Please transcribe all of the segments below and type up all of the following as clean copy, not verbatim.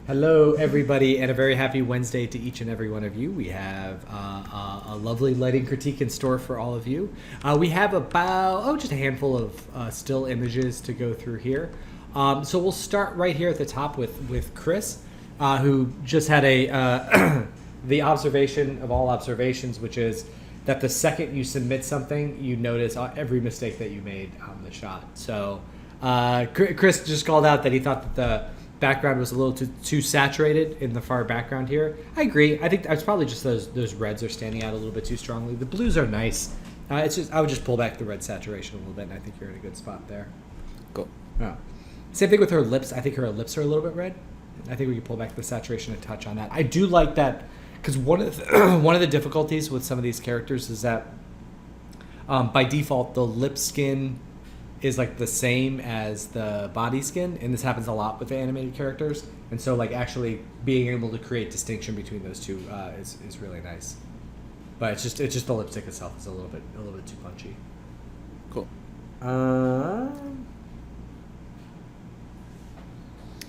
Hello, everybody, and a very happy Wednesday to each and every one of you. We have a lovely lighting critique in store for all of you. We have about, just a handful of still images to go through here. So we'll start right here at the top with Chris, who just had the observation of all observations, which is that the second you submit something, you notice every mistake that you made on the shot. So Chris just called out that he thought that the background was a little too saturated in the far background here. I agree. I think it's probably just those reds are standing out a little bit too strongly. The blues are nice. It's just I would just pull back the red saturation a little bit, and I think you're in a good spot there. Cool. Yeah. Same thing with her lips. I think her lips are a little bit red. I think we can pull back the saturation a touch on that. I do like that because one of the difficulties with some of these characters is that by default the lip skin is like the same as the body skin, and this happens a lot with the animated characters, and so like actually being able to create distinction between those two is really nice. But it's just the lipstick itself is a little bit too punchy. Cool.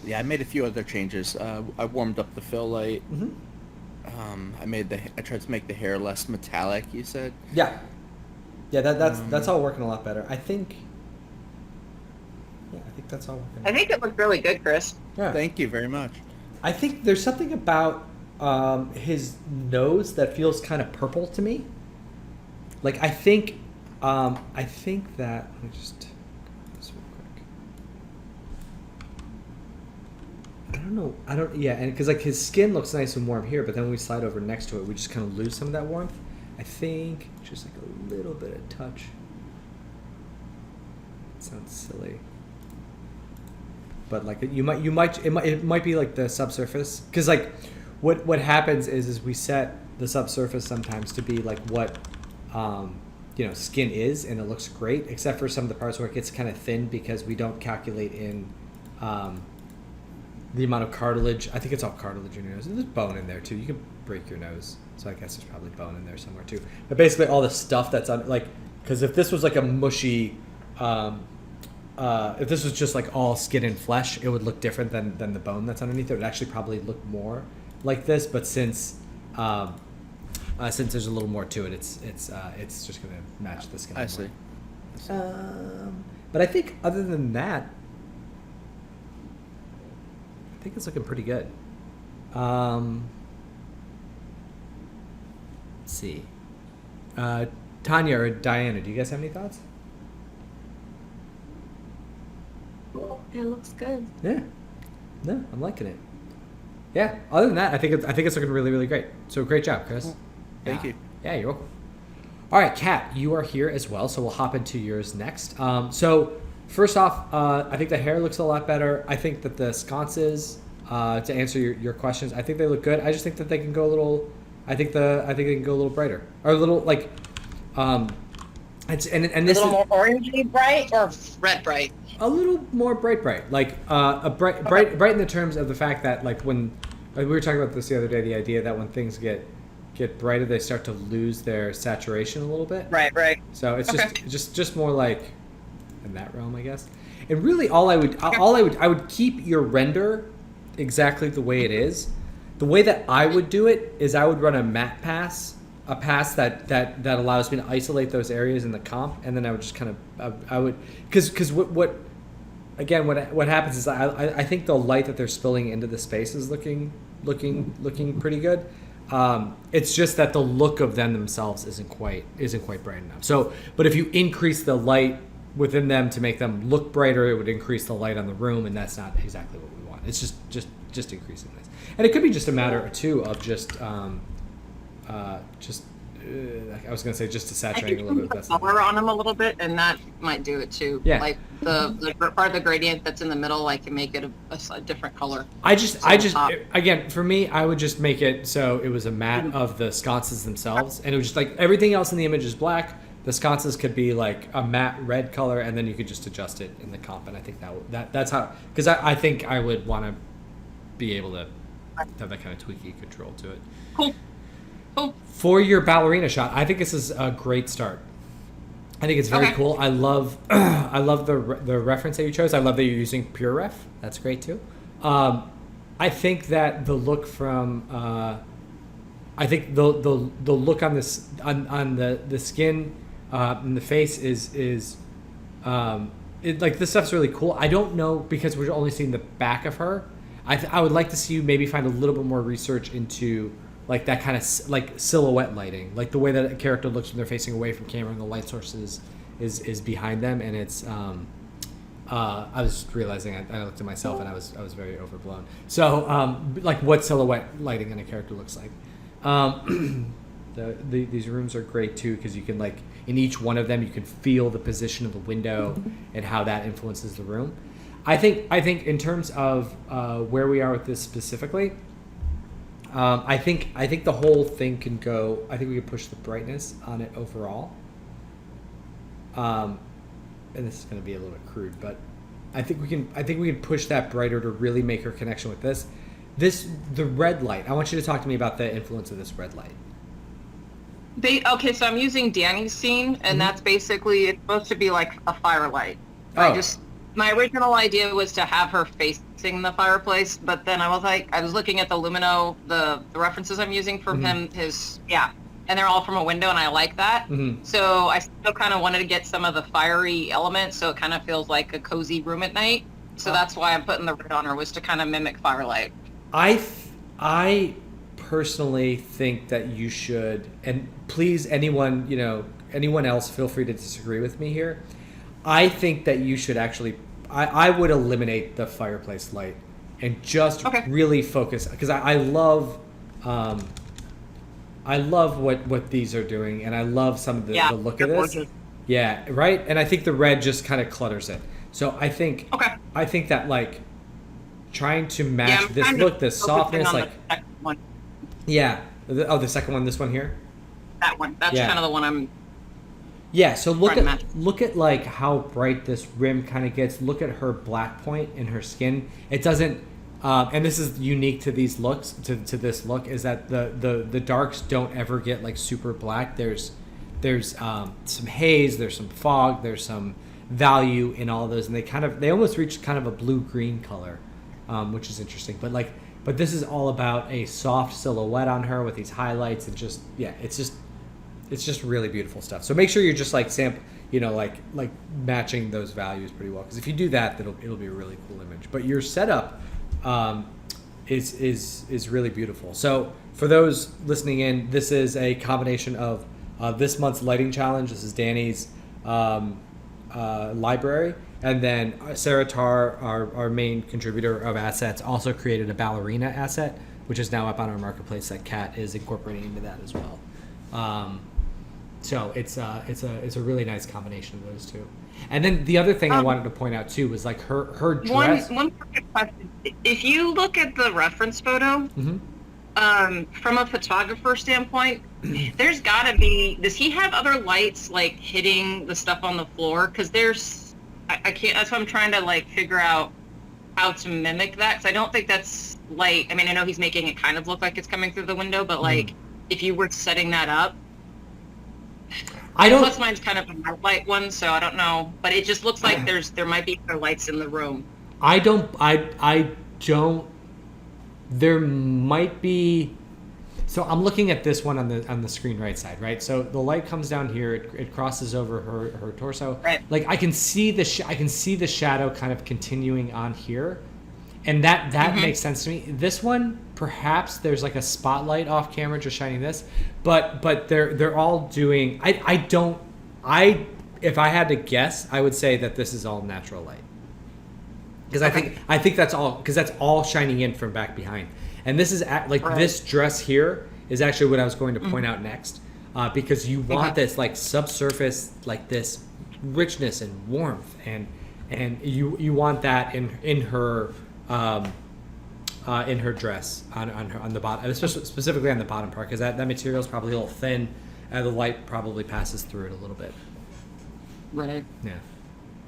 Yeah, I made a few other changes. I warmed up the fill light. I tried to make the hair less metallic. You said. Yeah. That's all working a lot better. I think that's all working. I think it looked really good, Chris. Yeah. Thank you very much. I think there's something about his nose that feels kind of purple to me. Like I think that let me just do this real quick. And because like his skin looks nice and warm here, but then when we slide over next to it, we just kind of lose some of that warmth. I think just like a little bit of touch. It sounds silly. But like it might be like the subsurface, because like what happens is we set the subsurface sometimes to be like what skin is, and it looks great except for some of the parts where it gets kind of thin because we don't calculate in the amount of cartilage. I think it's all cartilage in your nose. There's bone in there too. You can break your nose, so I guess there's probably bone in there somewhere too. But basically all the stuff that's on, like, because if this was like a mushy if this was just like all skin and flesh, it would look different than the bone that's underneath it. It would actually probably look more like this, but since there's a little more to it, it's just going to match the skin. I see. But I think other than that, I think it's looking pretty good. Let's see. Tanya or Diana, do you guys have any thoughts? It looks good. Yeah. No, I'm liking it. Yeah. Other than that, I think it's looking really, really great. So great job, Chris. Thank you. Yeah, you're welcome. All right, Kat, you are here as well, so we'll hop into yours next. So first off, I think the hair looks a lot better. I think that the sconces, to answer your questions, I think they look good. I just think that they can go a little. I think they can go a little brighter, or a little like. This a little more orangey bright or red bright. A little more bright, like a bright in the terms of the fact that like when we were talking about this the other day, the idea that when things get brighter, they start to lose their saturation a little bit. Right. So it's just more like in that realm, I guess. And really, I would keep your render exactly the way it is. The way that I would do it is I would run a matte pass. A pass that allows me to isolate those areas in the comp, and then I would just kind of I would because what happens is I think the light that they're spilling into the space is looking pretty good. It's just that the look of them themselves isn't quite bright enough. So, but if you increase the light within them to make them look brighter, it would increase the light on the room, and that's not exactly what we want. It's just increasing this, and it could be just a matter too of I was going to say just to saturate a little bit. That's color on them a little bit, and that might do it too. Yeah. Like the part of the gradient that's in the middle, I can make it a different color. Again, for me, I would just make it so it was a matte of the sconces themselves, and it was just like everything else in the image is black. The sconces could be like a matte red color, and then you could just adjust it in the comp. And I think that's how, because I think I would want to be able to have that kind of tweaky control to it. Cool. For your ballerina shot, I think this is a great start. I think it's very cool. I love the reference that you chose. I love that you're using pure ref. That's great too. I think that the look from I think the look on this on the skin and the face is like this stuff's really cool. I don't know because we're only seeing the back of her. I would like to see you maybe find a little bit more research into like that kind of like silhouette lighting, like the way that a character looks when they're facing away from camera and the light source is behind them, and it's I was realizing I looked at myself and I was very overblown. So like what silhouette lighting in a character looks like. These rooms are great too because you can like in each one of them you can feel the position of the window and how that influences the room. I think in terms of where we are with this specifically, I think the whole thing can go. I think we can push the brightness on it overall. And this is going to be a little bit crude, but I think we can push that brighter to really make her connection with this. The red light. I want you to talk to me about the influence of this red light. Okay, so I'm using Danny's scene, and that's basically, it's supposed to be like a firelight. Oh. My original idea was to have her facing the fireplace, but then I was looking at the Lumino, the references I'm using from him, and they're all from a window, and I like that. Mm-hmm. So I still kind of wanted to get some of the fiery elements, so it kind of feels like a cozy room at night. So that's why I'm putting the red on her, was to kind of mimic firelight. I personally think that you should, and please anyone else feel free to disagree with me here. I think that you should actually, I would eliminate the fireplace light and just really focus, because I love what these are doing, and I love some of the look of this. Gorgeous. Yeah, right? And I think the red just kind of clutters it. So I think that like trying to match this look, this softness, like the second one. Yeah. The second one, this one here? That one. That's kind of the one I'm so look at like how bright this rim kind of gets. Look at her black point in her skin. It doesn't and this is unique to these looks, to this look, is that the darks don't ever get like super black. There's some haze, there's some fog, there's some value in all of those, and they almost reach kind of a blue-green color, which is interesting. But this is all about a soft silhouette on her with these highlights, and it's just really beautiful stuff. So make sure you're just like like matching those values pretty well, because if you do that, it'll be a really cool image. But your setup is really beautiful. So for those listening in, this is a combination of this month's lighting challenge. This is Danny's library, and then Sarah Tar, our main contributor of assets, also created a ballerina asset, which is now up on our marketplace that Kat is incorporating into that as well. So it's a really nice combination of those two. And then the other thing I wanted to point out too was like her dress. One quick question: if you look at the reference photo, from a photographer standpoint, there's got to be. Does he have other lights like hitting the stuff on the floor? Because I can't. That's what I'm trying to like figure out how to mimic that. Because I don't think that's light. I mean, I know he's making it kind of look like it's coming through the window, but like if you were setting that up. Plus mine's kind of a light one, so I don't know. But it just looks like there might be other lights in the room. I don't. There might be. So I'm looking at this one on the screen right side, right? So the light comes down here. It crosses over her torso. Right. Like I can see the shadow kind of continuing on here, and that makes sense to me. This one, perhaps there's like a spotlight off camera just shining this, but they're all doing. If I had to guess, I would say that this is all natural light, because I think that's all, because that's all shining in from back behind. And this is this dress here is actually what I was going to point out next, because you want this like subsurface, like this richness and warmth, and you want that in her dress on the bottom, especially specifically on the bottom part, because that material is probably a little thin, and the light probably passes through it a little bit. Right. Yeah.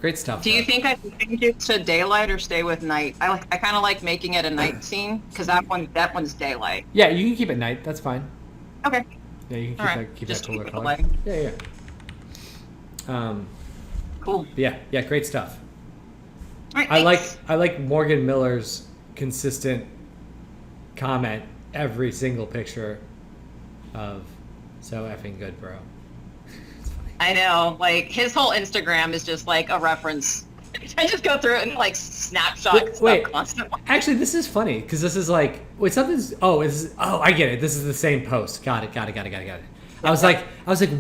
Great stuff. Do you think I should change it to daylight or stay with night? I kind of like making it a night scene, because that one's daylight. Yeah, you can keep it night. That's fine. Okay. Yeah, you can keep that cooler color. Yeah. Cool. Yeah, great stuff. All right, I like Morgan Miller's consistent comment every single picture of so effing good, bro. It's funny. I know, like his whole Instagram is just like a reference. I just go through it and like snapshot Wait, stuff constantly. actually, this is funny because this is like wait something's I get it. This is the same post. Got it. I was like,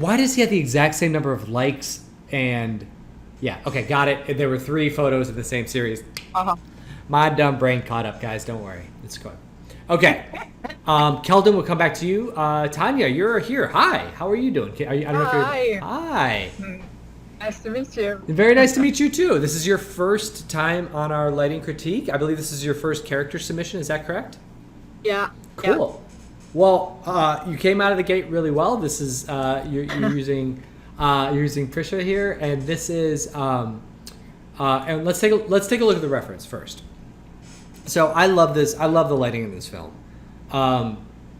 why does he have the exact same number of likes? And yeah, okay, got it. There were 3 photos of the same series. Uh-huh. My dumb brain caught up, guys. Don't worry, it's good. Okay, Keldon, we'll come back to you. Tanya, you're here. Hi, how are you doing? I don't know if you're. Hi. Nice to meet you. Very nice to meet you too. This is your first time on our lighting critique. I believe this is your first character submission. Is that correct? Yeah. Cool. Well, you came out of the gate really well. This is you're using Prisha here, and this is and let's take a look at the reference first. So I love this. I love the lighting in this film.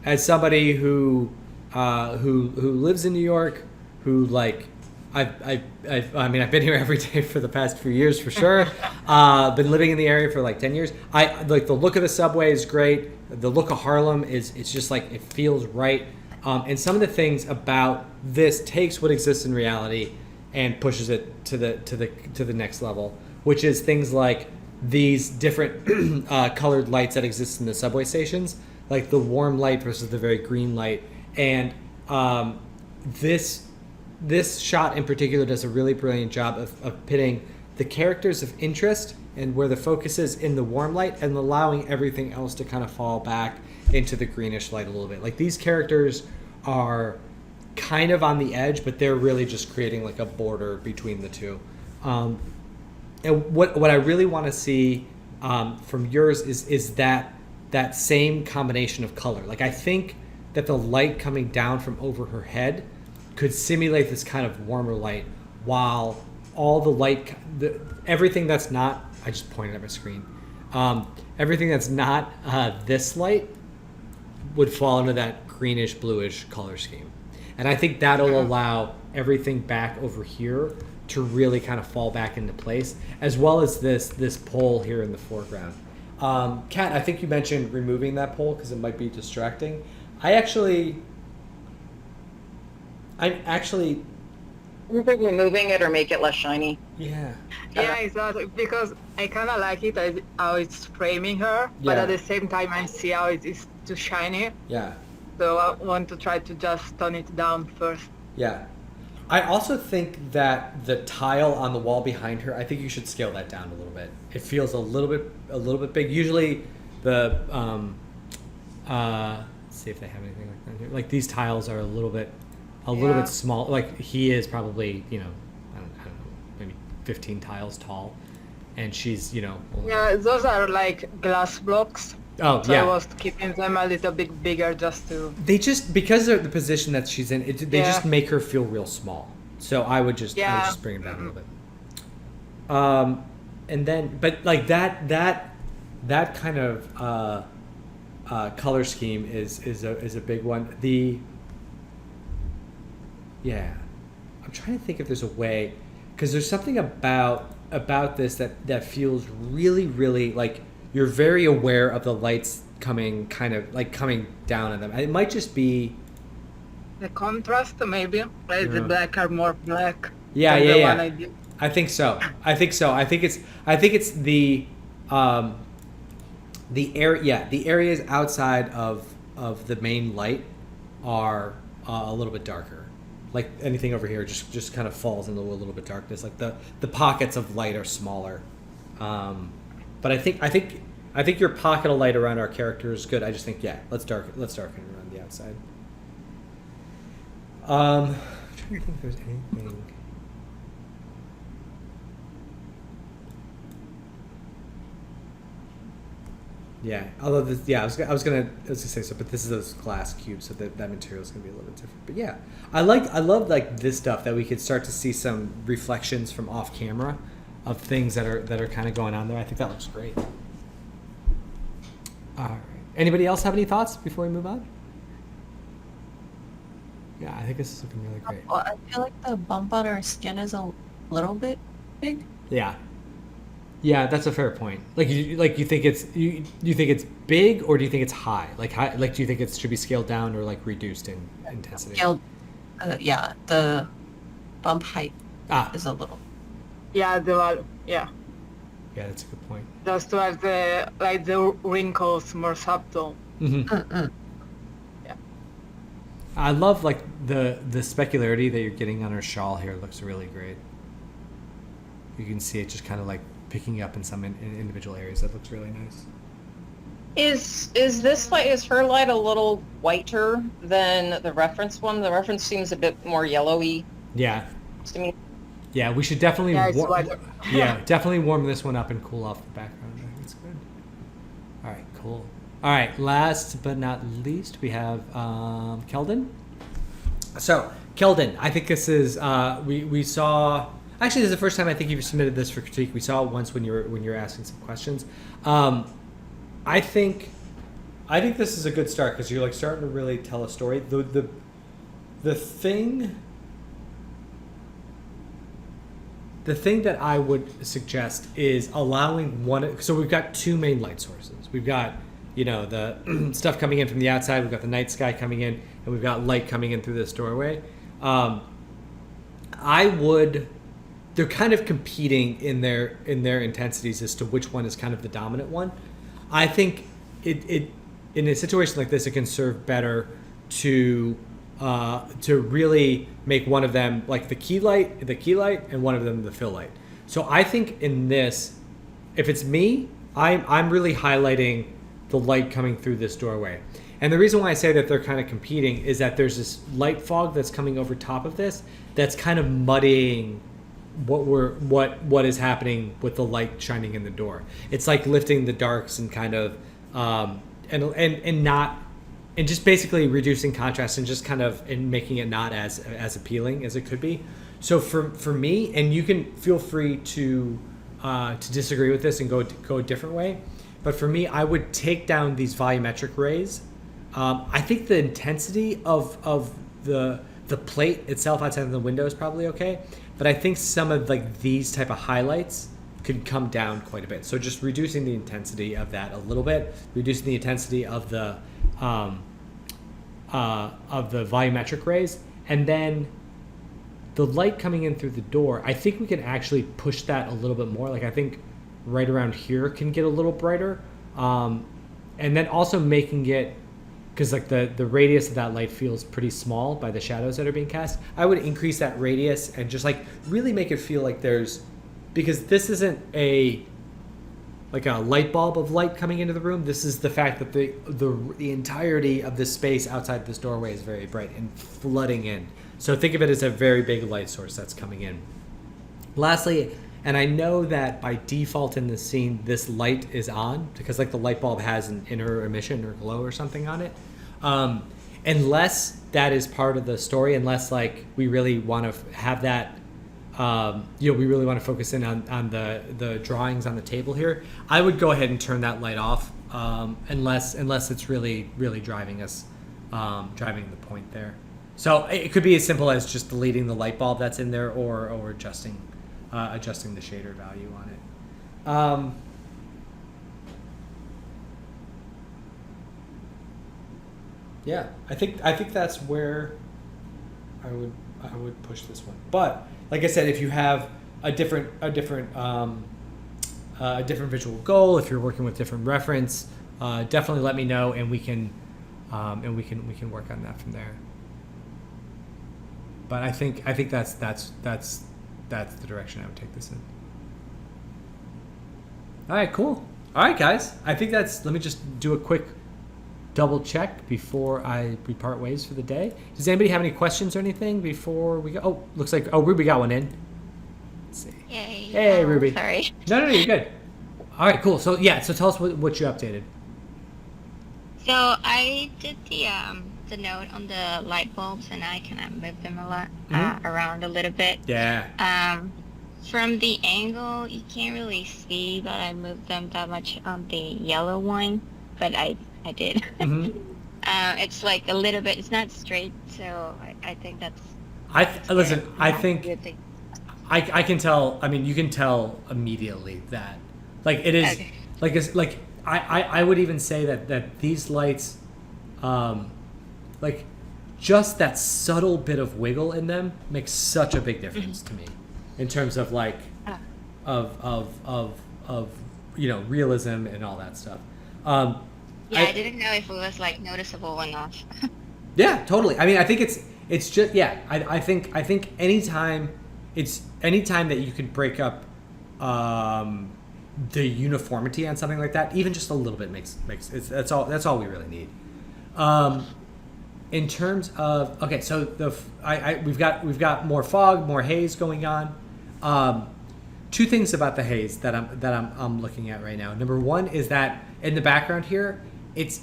As somebody who lives in New York, who like I've been here every day for the past few years for sure. Been living in the area for like 10 years. I like the look of the subway is great. The look of Harlem it's just like it feels right. And some of the things about this takes what exists in reality and pushes it to the next level, which is things like these different colored lights that exist in the subway stations, like the warm light versus the very green light. And this shot in particular does a really brilliant job of pitting the characters of interest and where the focus is in the warm light and allowing everything else to kind of fall back into the greenish light a little bit. Like these characters are kind of on the edge, but they're really just creating like a border between the two. And what I really want to see from yours is that same combination of color. Like I think that the light coming down from over her head could simulate this kind of warmer light, while all the light, everything that's not, I just pointed at my screen, everything that's not this light would fall into that greenish bluish color scheme. And I think that'll allow everything back over here to really kind of fall back into place, as well as this pole here in the foreground. Kat, I think you mentioned removing that pole because it might be distracting. I actually removing it or make it less shiny. yeah. Yeah, exactly. Because I kind of like it as how it's framing her, but Yeah. at the same time I see how it is too shiny. Yeah. So I want to try to just tone it down first. Yeah. I also think that the tile on the wall behind her, I think you should scale that down a little bit. It feels a little bit big. Usually the let's see if they have anything like that here. Like these tiles are a little bit small. Like he is probably, I don't know, maybe 15 tiles tall, and she's, only- Yeah, those are like glass blocks. Oh, So yeah. I was keeping them a little bit bigger just to... They just, because of the position that she's in, they Yeah. just make her feel real small. So I would just bring it back a little bit. And then, but like that kind of color scheme is a big one. I'm trying to think if there's a way, because there's something about this that feels really, really like you're very aware of the lights coming down on them. It might just be The contrast, maybe. Like the black are more black. Yeah, than yeah, the yeah. one I did. I think so. I think it's the areas outside of the main light are a little bit darker. Like anything over here just kind of falls into a little bit darkness. Like the pockets of light are smaller. But I think your pocket of light around our character is good. I just think let's darken around the outside. I'm trying to think if there's anything. Yeah, although I was gonna say so, but this is those glass cubes, so that material is gonna be a little bit different. But yeah, I love like this stuff that we could start to see some reflections from off camera of things that are kind of going on there. I think that looks great. All right. Anybody else have any thoughts before we move on? Yeah, I think this is looking really great. Well, I feel like the bump on her skin is a little bit big. Yeah. Yeah, that's a fair point. Like you think it's you think it's big, or do you think it's high? Like do you think it should be scaled down or like reduced in intensity? Yeah, the bump height Ah, is a little. Yeah, yeah, that's a good point. just to have the wrinkles more subtle. Hmm. Yeah. I love like the specularity that you're getting on her shawl here. Looks really great. You can see it just kind of like picking up in some in individual areas. That looks really nice. Is this light, is her light a little whiter than the reference one? The reference seems a bit more yellowy Yeah, to me. yeah. We should definitely Yeah, it's whiter. yeah, definitely warm this one up and cool off the background. I think it's good. All right, cool. All right, last but not least, we have Kelden. So Kelden, I think this is we saw. Actually, this is the first time I think you've submitted this for critique. We saw it once when you were asking some questions. I think this is a good start because you're like starting to really tell a story. The thing that I would suggest is allowing one. So we've got two main light sources. We've got the stuff coming in from the outside. We've got the night sky coming in, and we've got light coming in through this doorway. They're kind of competing in their intensities as to which one is kind of the dominant one. I think it in a situation like this, it can serve better to really make one of them like the key light, and one of them the fill light. So I think in this, if it's me, I'm really highlighting the light coming through this doorway. And the reason why I say that they're kind of competing is that there's this light fog that's coming over top of this that's kind of muddying what is happening with the light shining in the door. It's like lifting the darks and kind of and just basically reducing contrast and just kind of and making it not as appealing as it could be. So for me, and you can feel free to disagree with this and go a different way, but for me, I would take down these volumetric rays. I think the intensity of the plate itself outside of the window is probably okay, but I think some of like these type of highlights could come down quite a bit. So just reducing the intensity of that a little bit, reducing the intensity of the volumetric rays, and then the light coming in through the door. I think we can actually push that a little bit more. Like I think right around here can get a little brighter, and then also making it. Because like the radius of that light feels pretty small by the shadows that are being cast. I would increase that radius and just like really make it feel like because this isn't like a light bulb of light coming into the room. This is the fact that the entirety of this space outside this doorway is very bright and flooding in. So think of it as a very big light source that's coming in. Lastly, and I know that by default in this scene, this light is on because like the light bulb has an inner emission or glow or something on it. Unless that is part of the story, unless like we really want to have that, we really want to focus in on the drawings on the table here, I would go ahead and turn that light off, unless it's really, really driving the point there. So it could be as simple as just deleting the light bulb that's in there or adjusting the shader value on it. Yeah, I think that's where I would push this one. But like I said, if you have a different visual goal, if you're working with different reference, definitely let me know, and we can work on that from there. But I think that's the direction I would take this in. All right, cool. All right, guys. I think let me just do a quick double check before we part ways for the day. Does anybody have any questions or anything before we go? Oh, looks like Ruby got one in. Let's see. Yay. Hey, Ruby. Sorry. No, you're good. All right, cool. So tell us what you updated. So I did the note on the light bulbs, and I kind of moved them a lot around a little bit. Yeah. From the angle, you can't really see that I moved them that much on the yellow one, but I did. Mm-hmm. It's like a little bit. It's not straight, so I think that's. I think I can tell. I mean, you can tell immediately that Like it is, Okay. like it's like I would even say that these lights, like just that subtle bit of wiggle in them makes such a big difference to me, in terms of like, of realism and all that stuff. Yeah, I didn't know if it was like noticeable enough. Yeah, totally. I mean, I think it's just I think anytime that you can break up the uniformity on something like that, even just a little bit makes that's all we really need. In terms of so we've got more fog, more haze going on. Two things about the haze that I'm looking at right now. Number one is that in the background here, it's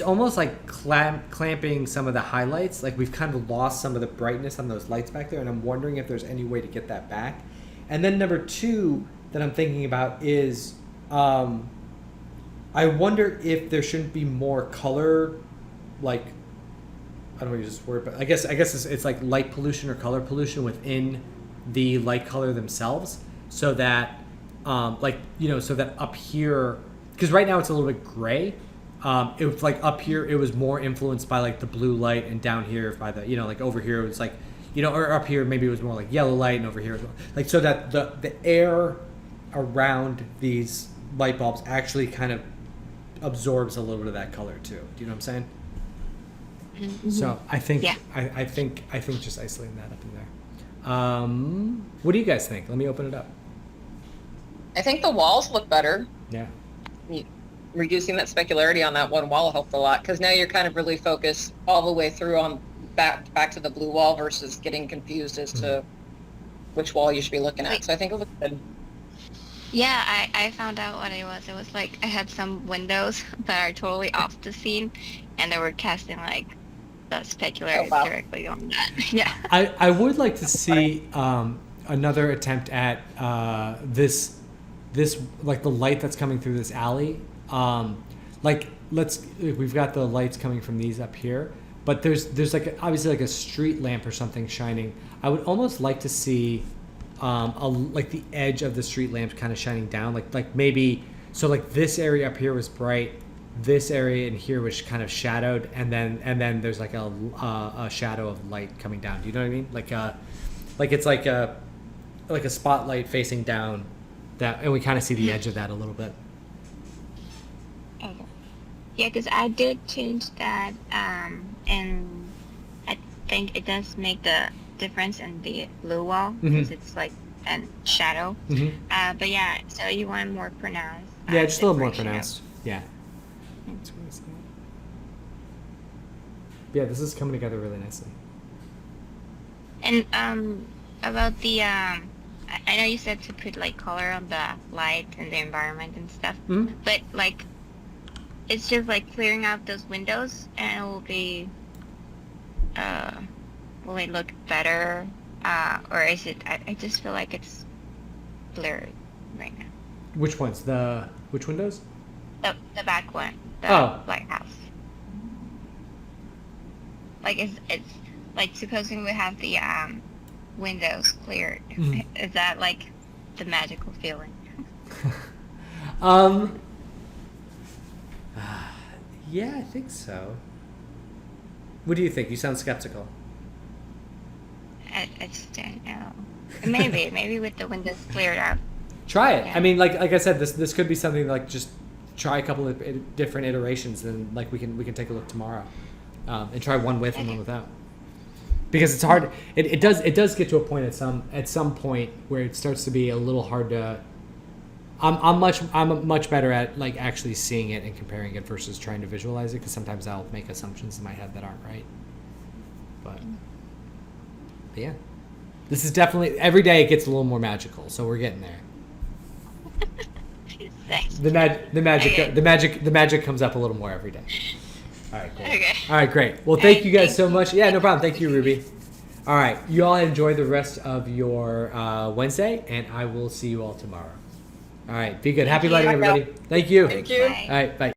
almost like clamping some of the highlights. Like we've kind of lost some of the brightness on those lights back there, and I'm wondering if there's any way to get that back. And then number two that I'm thinking about is I wonder if there shouldn't be more color, like, I don't want to use this word, but I guess it's like light pollution or color pollution within the light color themselves, so that so that up here, because right now it's a little bit gray. It was like up here it was more influenced by like the blue light, and down here by the like over here it was like or up here maybe it was more like yellow light, and over here it was like, so that the air around these light bulbs actually kind of absorbs a little bit of that color too. Do you know what I'm saying? Mm-hmm. So I think Yeah. I think just isolating that up in there. What do you guys think? Let me open it up. I think the walls look better. Yeah. Reducing that specularity on that one wall helped a lot, because now you're kind of really focused all the way through on back to the blue wall versus getting confused as to which wall you should be looking at. So I think it looks good. Yeah, I found out what it was. It was like I had some windows that are totally off the scene, and they were casting like the specularity directly on that. Yeah. I would like to see another attempt at this like the light that's coming through this alley. We've got the lights coming from these up here, but there's like obviously like a street lamp or something shining. I would almost like to see like the edge of the street lamp kind of shining down, like maybe so like this area up here was bright, this area in here was kind of shadowed, and then there's like a shadow of light coming down. Do you know what I mean? Like it's like a spotlight facing down, that, and we kind of see the edge of that a little bit. Okay. Yeah, because I did change that, and I think it does make the difference in the blue wall, because it's like a shadow. But yeah, so you want more pronounced. Yeah, just a little more separation of- pronounced. Yeah. Yeah, this is coming together really nicely. And about the I know you said to put like color on the light and the environment and stuff, but like it's just like clearing out those windows, and it will be will it look better, or is it? I just feel like it's blurred right now. Which ones? Which windows? The back one, the Oh. lighthouse. Like it's like supposing we have the windows cleared. Is that like the magical feeling? Yeah, I think so. What do you think? You sound skeptical. I just don't know. Maybe with the windows cleared up. Try it. Yeah. I mean, like I said, this could be something like just try a couple of different iterations, and like we can take a look tomorrow, and try one with and one without. Because it's hard. It does get to a point at some point where it starts to be a little hard to. I'm much better at like actually seeing it and comparing it versus trying to visualize it, because sometimes I'll make assumptions in my head that aren't right. But yeah, this is definitely every day it gets a little more magical, so we're getting there. Thanks. The magic comes up a little more every day. All right, cool. Okay. All right, great. Well, thank you guys Thank so you. much. Yeah, no problem. Thank you, Ruby. All right, you all enjoy the rest of your Wednesday, and I will see you all tomorrow. All right, be good. Happy you. lighting, everybody. Thank you. Thank you. Bye. All right, bye.